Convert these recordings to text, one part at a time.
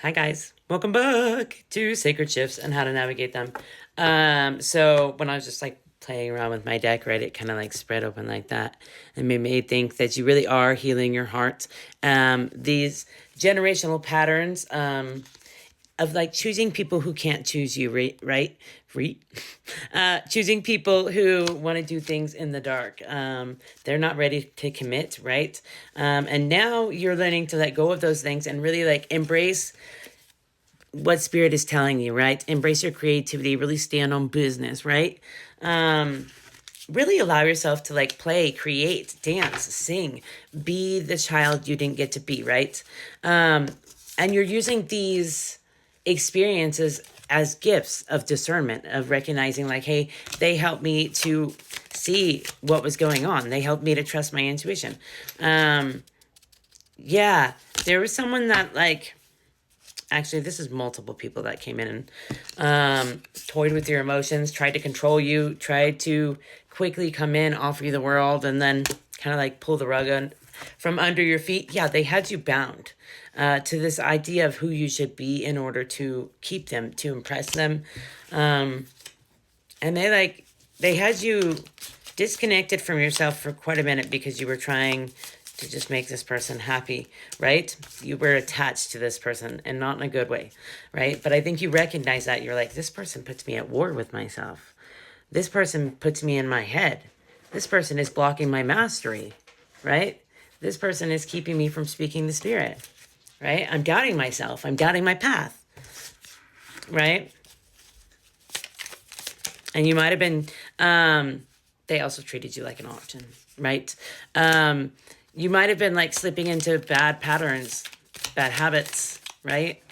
Hi guys, welcome back to Sacred Shifts and how to navigate them. So when I was just like playing around with my deck, right, it kind of like spread open like that and made me think that you really are healing your heart. These generational patterns, of like choosing people who can't choose you, right? Choosing people who want to do things in the dark. They're not ready to commit, right? And now you're learning to let go of those things and really like embrace what spirit is telling you, right? Embrace your creativity, really stand on business, right? Really allow yourself to like play, create, dance, sing, be the child you didn't get to be, right? And you're using these experiences as gifts of discernment, of recognizing like, hey, they helped me to see what was going on. They helped me to trust my intuition. Yeah, there was someone that like, actually, this is multiple people that came in and toyed with your emotions, tried to control you, tried to quickly come in, offer you the world, and then kind of like pull the rug from under your feet. Yeah, they had you bound to this idea of who you should be in order to keep them, to impress them. And they had you disconnected from yourself for quite a minute because you were trying to just make this person happy, right? You were attached to this person and not in a good way, right? But I think you recognize that. You're like, this person puts me at war with myself. This person puts me in my head. This person is blocking my mastery, right? This person is keeping me from speaking the spirit, right? I'm doubting myself. I'm doubting my path, right? And you might have been, they also treated you like an option, right? You might have been like slipping into bad patterns, bad habits, right?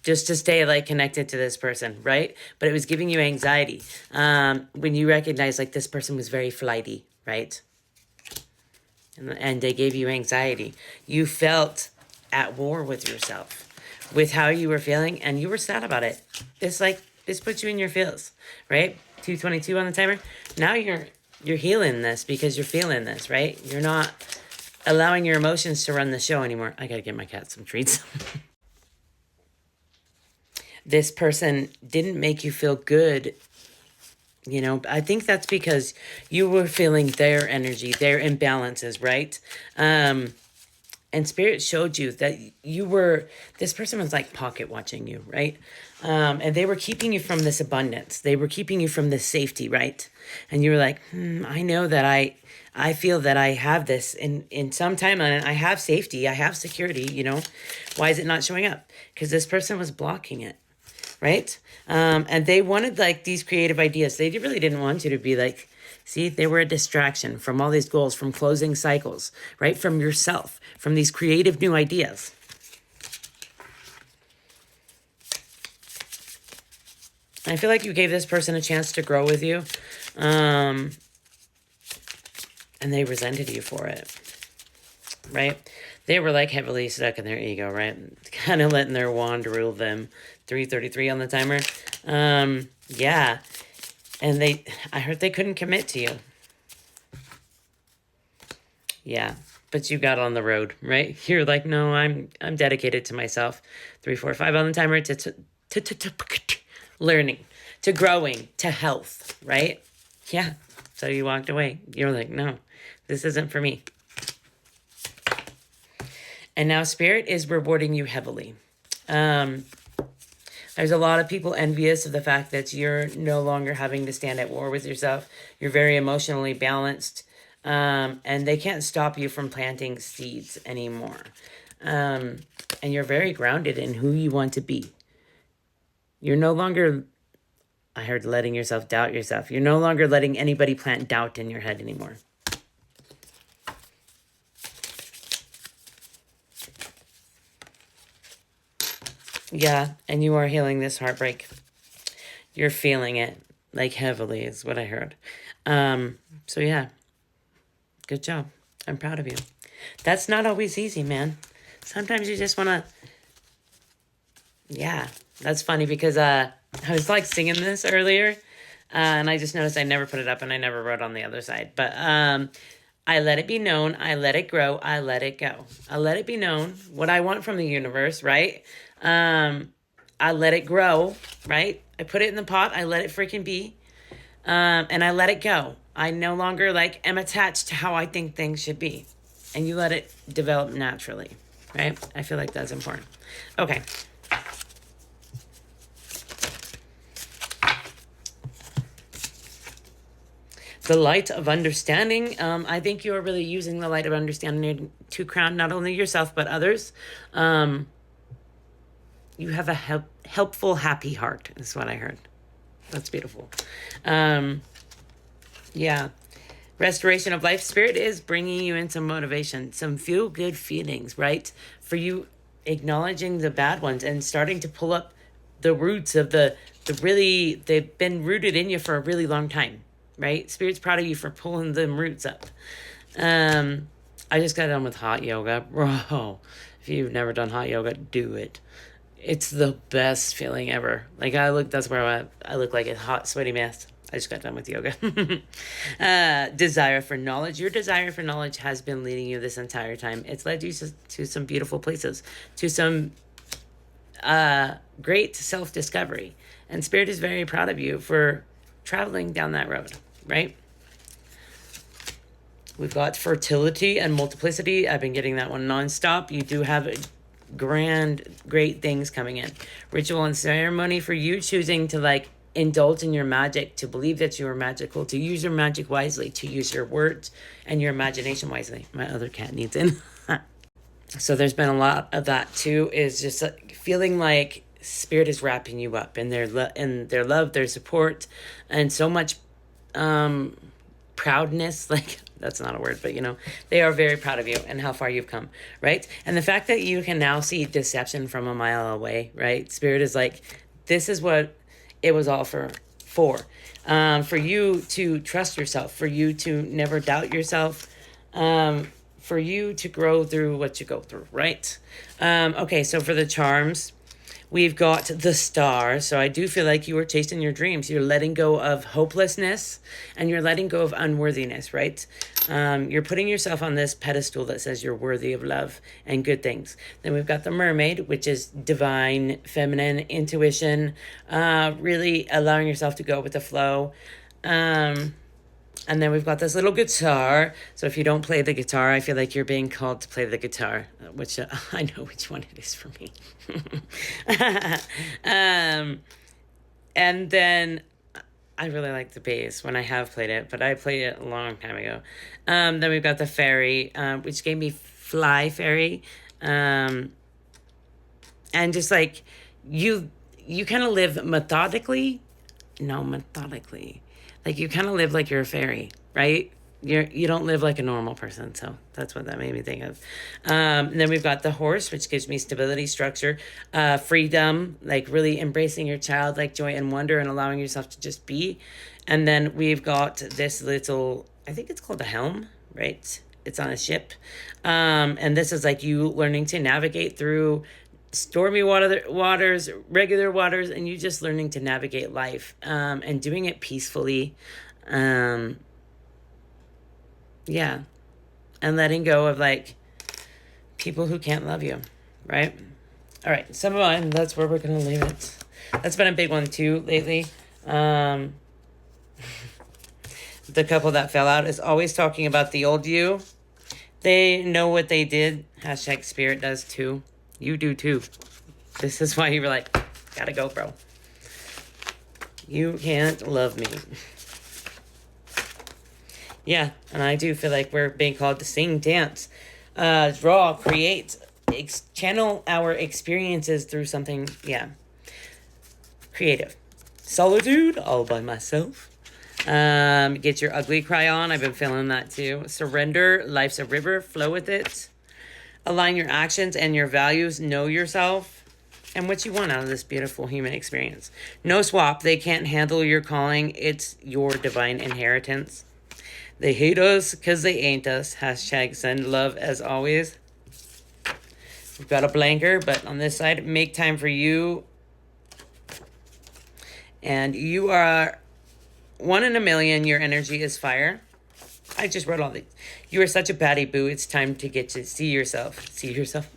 Just to stay like connected to this person, right? But it was giving you anxiety. When you recognize like this person was very flighty, right? And they gave you anxiety. You felt at war with yourself, with how you were feeling, and you were sad about it. It's like, this puts you in your feels, right? 222 on the timer. Now you're healing this because you're feeling this, right? You're not allowing your emotions to run the show anymore. I gotta get my cat some treats. This person didn't make you feel good. You know, I think that's because you were feeling their energy, their imbalances, right? And spirit showed you that this person was like pocket watching you, right? And they were keeping you from this abundance. They were keeping you from this safety, right? And you were like, I know that I feel that I have this in some time, and I have safety, I have security, you know? Why is it not showing up? Because this person was blocking it, right? And they wanted like these creative ideas. They really didn't want you to be like, see, they were a distraction from all these goals, from closing cycles, right? From yourself, from these creative new ideas. I feel like you gave this person a chance to grow with you. And they resented you for it, right? They were like heavily stuck in their ego, right? Kind of letting their wand rule them. 333 on the timer. Yeah. And I heard they couldn't commit to you. Yeah. But you got on the road, right? You're like, no, I'm dedicated to myself. 345 on the timer to learning, to growing, to health, right? Yeah. So you walked away. You're like, no, this isn't for me. And now spirit is rewarding you heavily. There's a lot of people envious of the fact that you're no longer having to stand at war with yourself. You're very emotionally balanced. And they can't stop you from planting seeds anymore. And you're very grounded in who you want to be. You're no longer, I heard, letting yourself doubt yourself. You're no longer letting anybody plant doubt in your head anymore. Yeah, and you are healing this heartbreak. You're feeling it, like heavily is what I heard. So yeah, good job. I'm proud of you. That's not always easy, man. Sometimes you just want to, yeah. That's funny because I was like singing this earlier, and I just noticed I never put it up and I never wrote on the other side. But I let it be known. I let it grow. I let it go. I let it be known what I want from the universe, right? I let it grow, right? I put it in the pot. I let it freaking be. And I let it go. I no longer like am attached to how I think things should be. And you let it develop naturally, right? I feel like that's important. Okay. The light of understanding. I think you are really using the light of understanding to crown not only yourself but others. You have a helpful, happy heart, is what I heard. That's beautiful. Yeah. Restoration of life. Spirit is bringing you in some motivation, some feel good feelings, right? For you acknowledging the bad ones and starting to pull up the roots of the really, they've been rooted in you for a really long time, right? Spirit's proud of you for pulling them roots up. I just got done with hot yoga. Bro, if you've never done hot yoga, do it. It's the best feeling ever. Like that's where I look like a hot, sweaty mess. I just got done with yoga. Desire for knowledge. Your desire for knowledge has been leading you this entire time. It's led you to some beautiful places, to some great self-discovery. And Spirit is very proud of you for traveling down that road, right? We've got fertility and multiplicity. I've been getting that one nonstop. You do have great things coming in. Ritual and ceremony for you choosing to like indulge in your magic, to believe that you are magical, to use your magic wisely, to use your words and your imagination wisely. My other cat needs in. So there's been a lot of that too, is just feeling like Spirit is wrapping you up in their love, their support, and so much proudness. Like, that's not a word, but they are very proud of you and how far you've come, right? And the fact that you can now see deception from a mile away, right? Spirit is like, this is what it was all for you to trust yourself, for you to never doubt yourself, for you to grow through what you go through, right? Okay, so for the charms, we've got the Star. So I do feel like you are chasing your dreams. You're letting go of hopelessness and you're letting go of unworthiness, right? You're putting yourself on this pedestal that says you're worthy of love and good things. Then we've got the Mermaid, which is divine, feminine, intuition, really allowing yourself to go with the flow. And then we've got this little guitar. So if you don't play the guitar, I feel like you're being called to play the guitar, which I know which one it is for me. And then I really like the bass when I have played it, but I played it a long time ago. Then we've got the fairy, which gave me Fly Fairy. And just like you kind of live methodically. Like you kind of live like you're a fairy, right? You don't live like a normal person. So that's what that made me think of. And then we've got the Horse, which gives me stability, structure, freedom, like really embracing your childlike joy and wonder and allowing yourself to just be. And then we've got this little, I think it's called a helm, right? It's on a ship. And this is like you learning to navigate through stormy waters, regular waters, and you just learning to navigate life, and doing it peacefully. Yeah. And letting go of like people who can't love you, right? All right, so move on. That's where we're going to leave it. That's been a big one too lately. The couple that fell out is always talking about the old you. They know what they did. Hashtag Spirit does too. You do too. This is why you were like, gotta go, bro. You can't love me. Yeah, and I do feel like we're being called to sing, dance, draw, create, channel our experiences through something, creative. Solitude, all by myself. Get your ugly cry on. I've been feeling that too. Surrender, life's a river, flow with it. Align your actions and your values. Know yourself and what you want out of this beautiful human experience. No swap. They can't handle your calling. It's your divine inheritance. They hate us because they ain't us. Hashtag send love as always. We've got a blanker, but on this side, make time for you. And you are 1 in a million. Your energy is fire. I just wrote all these. You are such a baddie, boo. It's time to get to see yourself. See yourself.